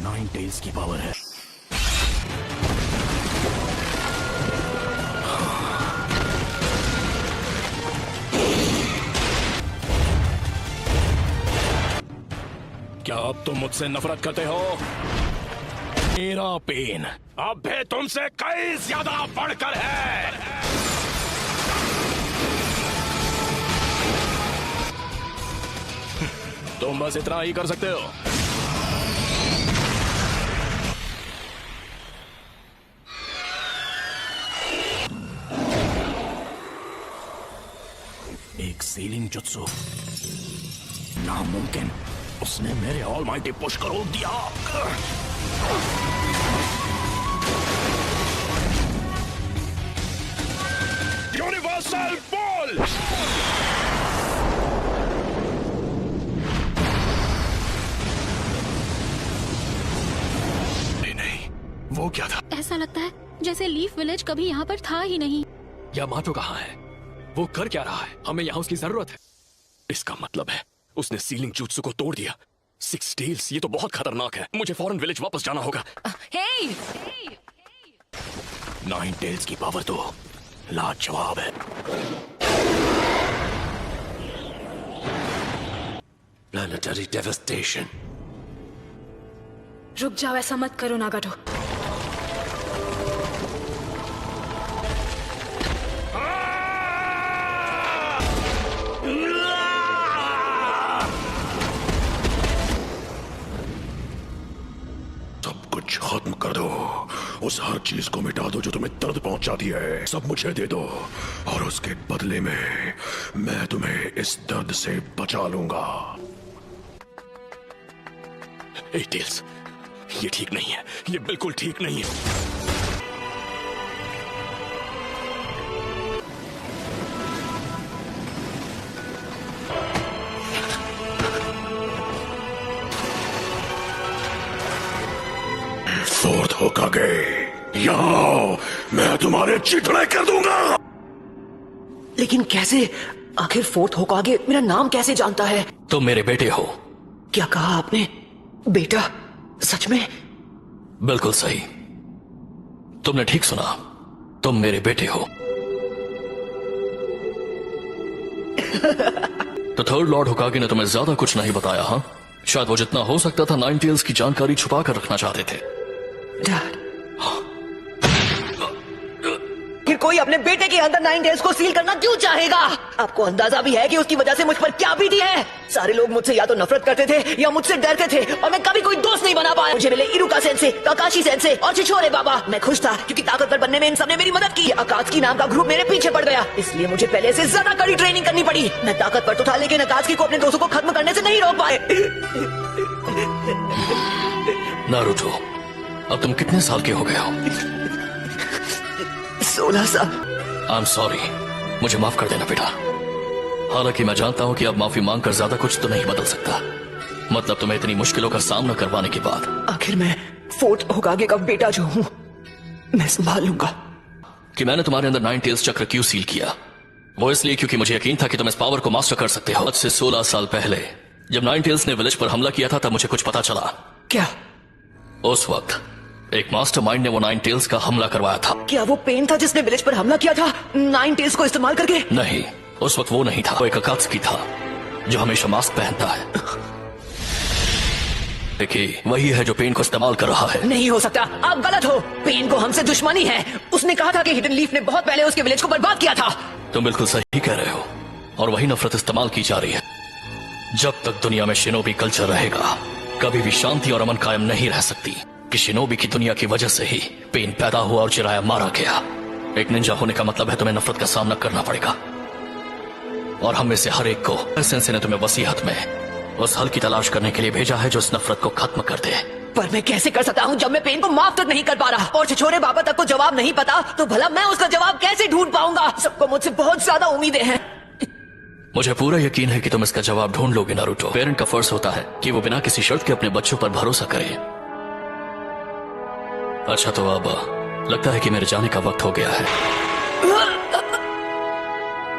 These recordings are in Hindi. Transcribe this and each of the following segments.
नाइन टेल्स की पावर है। क्या अब तुम मुझसे नफरत करते हो? मेरा पेन अब भी तुमसे कई ज्यादा बढ़कर है। तुम बस इतना ही कर सकते हो। एक सीलिंग जुत्सु, नामुमकिन। उसने मेरे ऑलमाइटी पुश को रोक दिया। Universal ball. नहीं, वो क्या था? ऐसा लगता है जैसे लीफ विलेज कभी यहाँ पर था ही नहीं। यामाटो कहाँ है? वो कर क्या रहा है? हमें यहाँ उसकी जरूरत है। इसका मतलब है उसने सीलिंग जुत्सु को तोड़ दिया। सिक्स टेल्स, ये तो बहुत खतरनाक है। मुझे फौरन विलेज वापस जाना होगा। हे! नाइन टेल्स की पावर तो लाजवाब है। Planetary devastation. रुक जाओ, ऐसा मत करो नागाटो। सब कुछ खत्म कर दो। उस हर चीज को मिटा दो जो तुम्हें दर्द पहुंचाती है। सब मुझे दे दो और उसके बदले में मैं तुम्हें इस दर्द से बचा लूंगा। टेल्स, ये ठीक नहीं है। ये बिल्कुल ठीक नहीं है। फोर्थ होकागे, यहाँ आओ, मैं तुम्हारे चिथड़े कर दूंगा। लेकिन कैसे? आखिर फोर्थ होकागे मेरा नाम कैसे जानता है? तुम मेरे बेटे हो। क्या कहा आपने? बेटा? सच में? बिल्कुल सही, तुमने ठीक सुना। तुम मेरे बेटे हो। तो थर्ड लॉर्ड होकागे ने तुम्हें ज्यादा कुछ नहीं बताया, हाँ? शायद वो जितना हो सकता था नाइन टेल्स की जानकारी छुपा कर रखना चाहते थे। डैड, फिर कोई अपने बेटे के अंदर नाइन टेल्स को सील करना क्यों चाहेगा? आपको अंदाजा भी है कि उसकी वजह से मुझ पर क्या बीती है? सारे लोग मुझसे या तो नफरत करते थे या मुझसे डरते थे और मैं कभी कोई दोस्त नहीं बना पाया। मुझे मिले इरुका सेंसे, काकाशी सेंसे और छिछोरे बाबा। मैं खुश था क्योंकि ताकतवर बनने में इन सबने मेरी मदद की। अकात्सुकी नाम का ग्रुप मेरे पीछे पड़ गया, इसलिए मुझे पहले से ज्यादा कड़ी ट्रेनिंग करनी पड़ी। मैं ताकतवर तो था लेकिन अकात्सुकी को अपने दोस्तों को खत्म करने से नहीं रोक पाए। नारुतो, अब तुम कितने साल के हो गए हो? 16 साल। आई एम सॉरी, मुझे माफ कर देना बेटा। हालांकि मैं जानता हूं कि अब माफी मांगकर ज्यादा कुछ तो नहीं बदल सकता। मतलब तुम्हें इतनी मुश्किलों का सामना करवाने के बाद। आखिर मैं फोर्थ होकागे का बेटा जो हूँ, मैं संभाल लूंगा। कि मैंने तुम्हारे अंदर नाइन टेल्स चक्र क्यों सील किया, वो इसलिए क्योंकि मुझे यकीन था कि तुम इस पावर को मास्टर कर सकते हो। आज से 16 साल पहले जब नाइन टेल्स ने विलेज पर हमला किया था, तब मुझे कुछ पता चला। क्या? उस वक्त एक मास्टरमाइंड ने वो नाइन टेल्स का हमला करवाया था। क्या वो पेन था जिसने विलेज पर हमला किया था नाइन टेल्स को इस्तेमाल करके? नहीं, उस वक्त वो नहीं था। वो एक अकात्सुकी था जो हमेशा मास्क पहनता है। देखिए, वही है जो पेन को इस्तेमाल कर रहा है। नहीं हो सकता, आप गलत हो। पेन को हमसे दुश्मनी है। उसने कहा था कि हिडन लीफ ने बहुत पहले उसके विलेज को बर्बाद किया था। तुम बिल्कुल सही कह रहे हो, और वही नफरत इस्तेमाल की जा रही है। जब तक दुनिया में शिनोबी कल्चर रहेगा, कभी भी शांति और अमन कायम नहीं रह सकती। कि शिनोबी की दुनिया की वजह से ही पेन पैदा हुआ और चिराया मारा गया। एक निंजा होने का मतलब है तुम्हें नफरत का सामना करना पड़ेगा, और हम में से हर एक को सेंसे ने तुम्हें वसीयत में उस हल की तलाश करने के लिए भेजा है जो इस नफरत को खत्म कर दे। पर मैं कैसे कर सकता हूँ जब मैं पेन को माफ तक नहीं कर पा रहा, और छिछोरे बाबा तक को जवाब नहीं पता, तो भला मैं उसका जवाब कैसे ढूंढ पाऊंगा? सबको मुझसे बहुत ज्यादा उम्मीदें हैं। मुझे पूरा यकीन है कि तुम इसका जवाब ढूंढ लोगे नारुतो। पेरेंट का फर्ज होता है कि वो बिना किसी शर्त के अपने बच्चों पर भरोसा करे। अच्छा, तो अब लगता है कि मेरे जाने का वक्त हो गया है,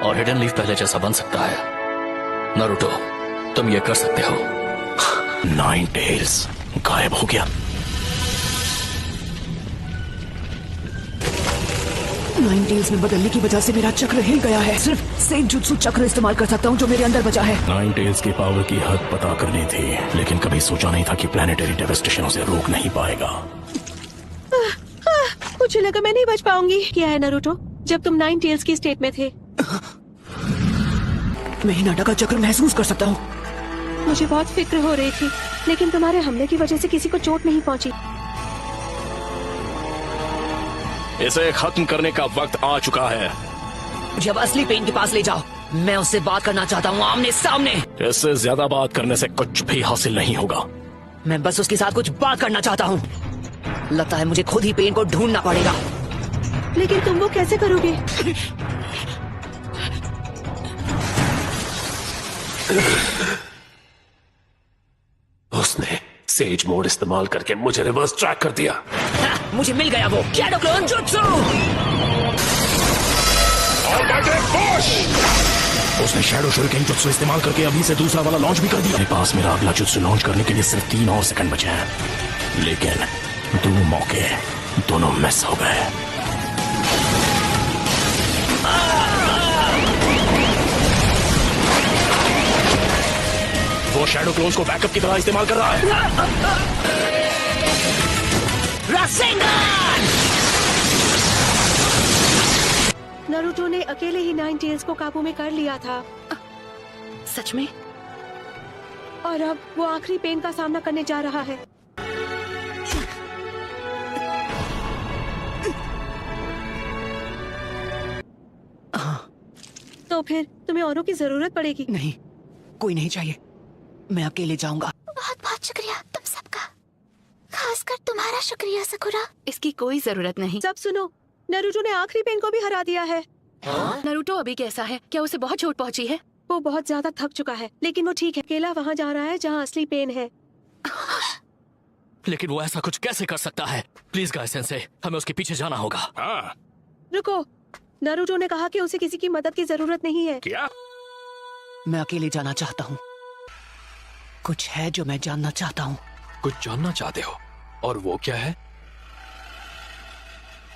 और हिडन लीफ पहले जैसा बन सकता है। नारुतो, तुम ये कर सकते हो। नाइन टेल्स गायब हो गया। नाइन टेल्स में बदलने की वजह से मेरा चक्र हिल गया है। सिर्फ सेंजुत्सु चक्र इस्तेमाल कर सकता हूँ जो मेरे अंदर बचा है। नाइन टेल्स की पावर की हद पता करनी थी, लेकिन कभी सोचा नहीं था कि प्लेनेटरी डेवास्टेशन उसे रोक नहीं पाएगा। मुझे लगा मैं नहीं बच पाऊंगी। क्या है नारुतो, जब तुम नाइन टेल्स की स्टेट में थे मैं हिनाटा का चक्र महसूस कर सकता हूँ। मुझे बहुत फिक्र हो रही थी, लेकिन तुम्हारे हमले की वजह से किसी को चोट नहीं पहुंची। इसे खत्म करने का वक्त आ चुका है। मुझे अब असली पेन के पास ले जाओ, मैं उससे बात करना चाहता हूँ आमने सामने। इससे ज्यादा बात करने से कुछ भी हासिल नहीं होगा। मैं बस उसके साथ कुछ बात करना चाहता हूँ। लगता है मुझे खुद ही पेन को ढूंढना पड़ेगा। लेकिन तुम वो कैसे करोगे? उसने सेज मोड इस्तेमाल करके मुझे रिवर्स ट्रैक कर दिया। मुझे मिल गया वो शैडो क्लोन जुत्सु। उसने शैडो शuriken जुत्सु इस्तेमाल करके अभी से दूसरा वाला लॉन्च भी कर दिया। मेरे पास मेरा अगला जुत्सु लॉन्च करने के लिए सिर्फ 3 और सेकंड बचे हैं, लेकिन 2 मौके दोनों मिस हो गए। वो शैडो क्लोन्स को बैकअप की तरह इस्तेमाल कर रहा है। रासेंगन! नारुतो ने अकेले ही नाइन टेल्स को काबू में कर लिया था, सच में? और अब वो आखिरी पेन का सामना करने जा रहा है। तो फिर तुम्हें औरों की जरूरत पड़ेगी। नहीं, कोई नहीं चाहिए, मैं अकेले जाऊंगा। बहुत बहुत शुक्रिया तुम सबका, खासकर तुम्हारा शुक्रिया सकुरा। इसकी कोई जरूरत नहीं। सब सुनो, नारुतो ने आखिरी पेन को भी हरा दिया है। नारुतो अभी कैसा है? क्या उसे बहुत चोट पहुंची है? वो बहुत ज्यादा थक चुका है, लेकिन वो ठीक है। अकेला वहाँ जा रहा है जहाँ असली पेन है। लेकिन वो ऐसा कुछ कैसे कर सकता है? प्लीज गाय सेंसे, हमें उसके पीछे जाना होगा। रुको, नारुतो ने कहा कि उसे किसी की मदद की जरूरत नहीं है। क्या? मैं अकेले जाना चाहता हूँ। कुछ है जो मैं जानना चाहता हूँ। कुछ जानना चाहते हो? और वो क्या है?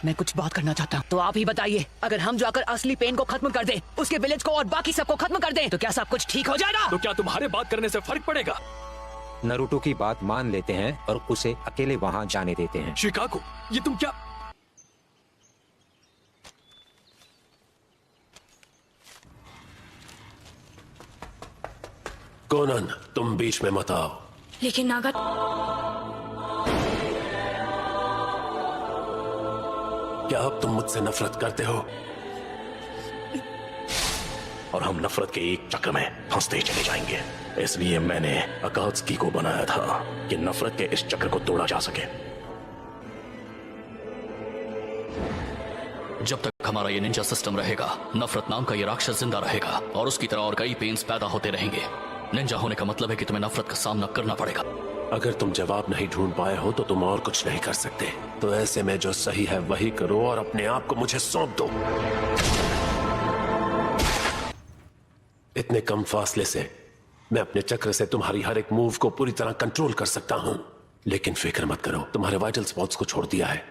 मैं कुछ बात करना चाहता हूँ। तो आप ही बताइए, अगर हम जाकर असली पेन को खत्म कर दें, उसके विलेज को और बाकी सबको खत्म कर दें, तो क्या सब कुछ ठीक हो जाएगा? तो क्या तुम्हारे बात करने से फर्क पड़ेगा? नारुतो की बात मान लेते हैं और उसे अकेले वहां जाने देते हैं। शिकागो, ये तुम क्या? कोनन, तुम बीच में मत आओ। लेकिन नागा, क्या अब तुम मुझसे नफरत करते हो? और हम नफरत के एक चक्र में फंसते ही चले जाएंगे। इसलिए मैंने अकात्सुकी को बनाया था कि नफरत के इस चक्र को तोड़ा जा सके। जब तक हमारा ये निंजा सिस्टम रहेगा, नफरत नाम का ये राक्षस जिंदा रहेगा और उसकी तरह और कई पेन्स पैदा होते रहेंगे। निंजा होने का मतलब है कि तुम्हें नफरत का सामना करना पड़ेगा। अगर तुम जवाब नहीं ढूंढ पाए हो तो तुम और कुछ नहीं कर सकते। तो ऐसे में जो सही है वही करो और अपने आप को मुझे सौंप दो। इतने कम फासले से मैं अपने चक्र से तुम्हारी हर एक मूव को पूरी तरह कंट्रोल कर सकता हूं। लेकिन फिक्र मत करो, तुम्हारे वाइटल स्पॉट्स को छोड़ दिया है।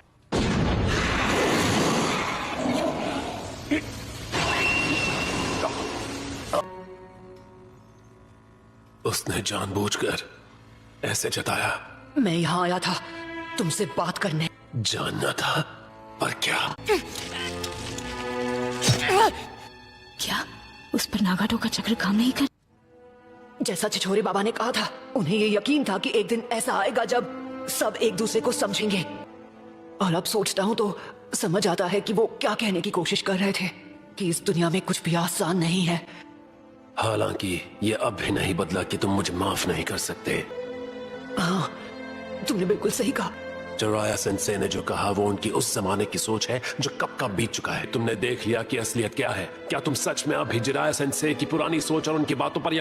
उसने जानबूझकर ऐसे जताया। मैं यहाँ आया था तुमसे बात करने। जानना था, पर क्या? क्या उस पर नागाटो का चक्र काम नहीं कर? जैसा छिछोरे बाबा ने कहा था, उन्हें ये यकीन था कि एक दिन ऐसा आएगा जब सब एक दूसरे को समझेंगे। और अब सोचता हूँ तो समझ आता है कि वो क्या कहने की कोशिश कर रहे थे, कि इस दुनिया में कुछ भी आसान नहीं है। हालांकि ये अब भी नहीं बदला कि तुम मुझे माफ नहीं कर सकते। हाँ, तुमने बिल्कुल सही कहा। जिराया सेंसे ने जो कहा वो उनकी उस जमाने की सोच है जो कब का बीत चुका है। तुमने देख लिया कि असलियत क्या है। क्या तुम सच में अभी जिराया सेंसे की पुरानी सोच और उनकी बातों पर